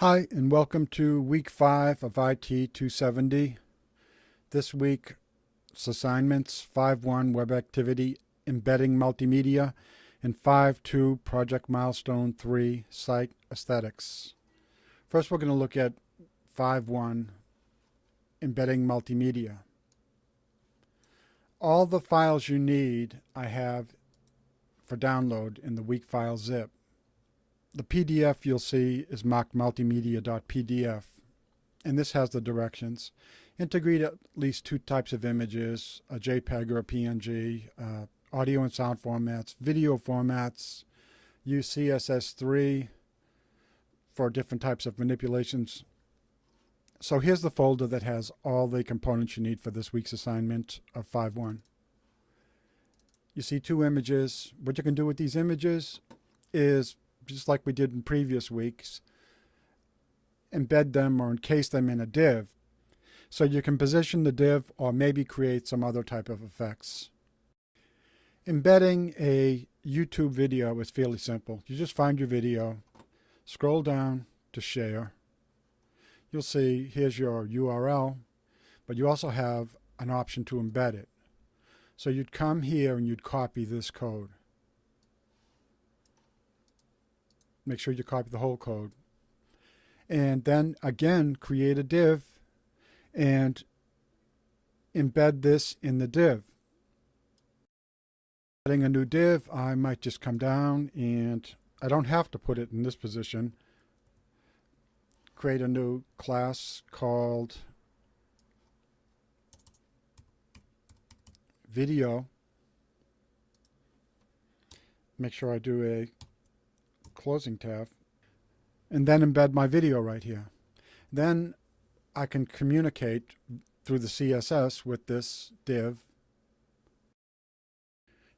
Hi, and welcome to week 5 of IT 270. This week's assignments: 5.1 Web Activity, Embedding Multimedia, and 5.2 Project Milestone 3 Site Aesthetics. First, we're going to look at 5.1 Embedding Multimedia. All the files you need I have for download in the weak file zip. The PDF you'll see is marked multimedia.pdf, and this has the directions. Integrate at least 2 types of images, a JPEG or a PNG, audio and sound formats, video formats, use CSS3 for different types of manipulations. So here's the folder that has all the components you need for this week's assignment of 5.1. You see 2 images. What you can do with these images is, just like we did in previous weeks, embed them or encase them in a div. So you can position the div or maybe create some other type of effects. Embedding a YouTube video is fairly simple. You just find your video, scroll down to share. You'll see here's your URL, but you also have an option to embed it. So you'd come here and you'd copy this code. Make sure you copy the whole code. And then again, create a div and embed this in the div. Adding a new div, I might just come down, and I don't have to put it in this position. Create a new class called video. Make sure I do a closing tab, and then embed my video right here. Then I can communicate through the CSS with this div.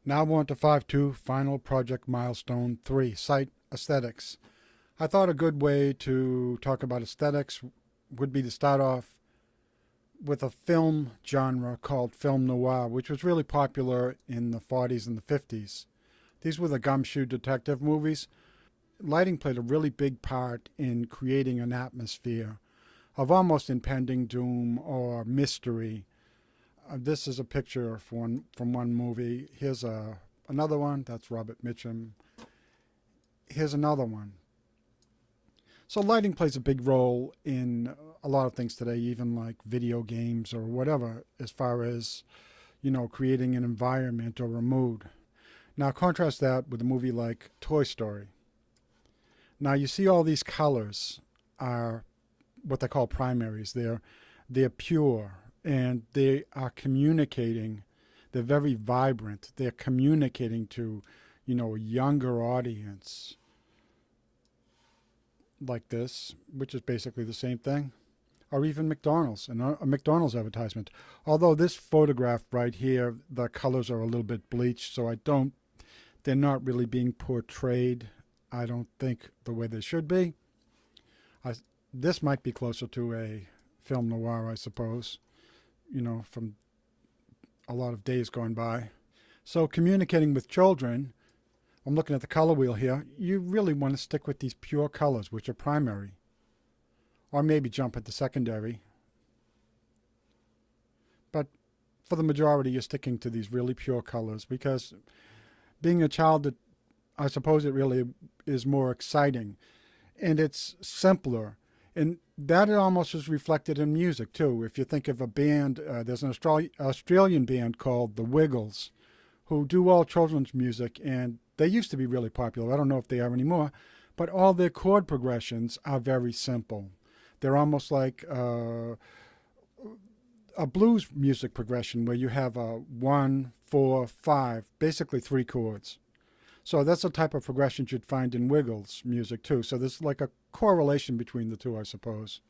Now we're on to 5.2 Final Project Milestone 3 Site Aesthetics. I thought a good way to talk about aesthetics would be to start off with a film genre called film noir, which was really popular in the 40s and the 50s. These were the gumshoe detective movies. Lighting played a really big part in creating an atmosphere of almost impending doom or mystery. This is a picture from one movie. Here's another one. That's Robert Mitchum. Here's another one. So lighting plays a big role in a lot of things today, even like video games or whatever, as far as, creating an environment or a mood. Now contrast that with a movie like Toy Story. Now you see all these colors are what they call primaries. They're pure, and they are communicating. They're very vibrant. They're communicating to, a younger audience, like this, which is basically the same thing. Or even McDonald's, and a McDonald's advertisement. Although this photograph right here, the colors are a little bit bleached, so they're not really being portrayed, I don't think, the way they should be. This might be closer to a film noir, I suppose, from a lot of days gone by. So communicating with children, I'm looking at the color wheel here, you really want to stick with these pure colors, which are primary. Or maybe jump at the secondary. But for the majority, you're sticking to these really pure colors, because being a child, I suppose it really is more exciting, and it's simpler. And that almost is reflected in music too. If you think of a band, there's an Australian band called The Wiggles, who do all children's music, and they used to be really popular. I don't know if they are anymore, but all their chord progressions are very simple. They're almost like a blues music progression where you have a 1, 4, 5, basically 3 chords. So that's the type of progressions you'd find in Wiggles music too. So there's like a correlation between the two, I suppose.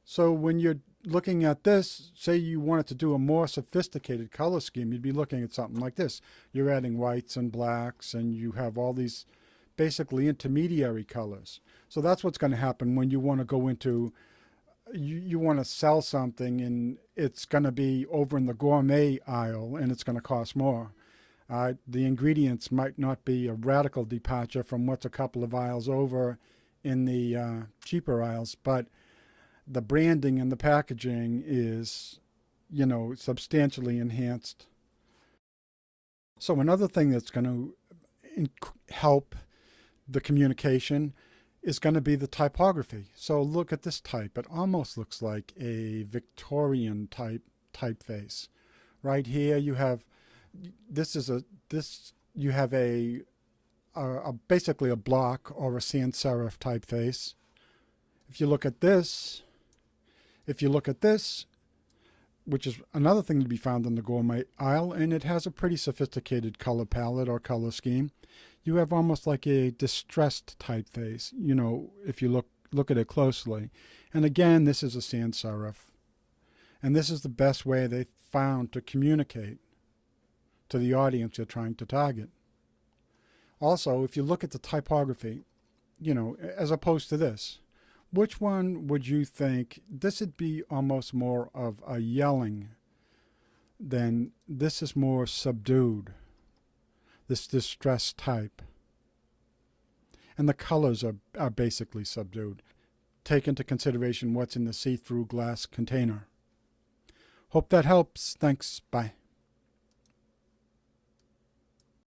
So when you're looking at this, say you wanted to do a more sophisticated color scheme, you'd be looking at something like this. You're adding whites and blacks, and you have all these basically intermediary colors. So that's what's going to happen when you want to go into, you want to sell something, and it's going to be over in the gourmet aisle, and it's going to cost more. The ingredients might not be a radical departure from what's a couple of aisles over in the cheaper aisles, but the branding and the packaging is, substantially enhanced. So another thing that's going to help the communication is going to be the typography. So look at this type. It almost looks like a Victorian typeface. Right here you have you have a basically a block or a sans serif typeface. If you look at this, which is another thing to be found in the gourmet aisle, and it has a pretty sophisticated color palette or color scheme, you have almost like a distressed typeface, if you look at it closely. And again, this is a sans serif. And this is the best way they found to communicate to the audience you're trying to target. Also, if you look at the typography, as opposed to this, which one would you think? This would be almost more of a yelling than this is more subdued, this distressed type. And the colors are basically subdued. Take into consideration what's in the see-through glass container. Hope that helps. Thanks. Bye.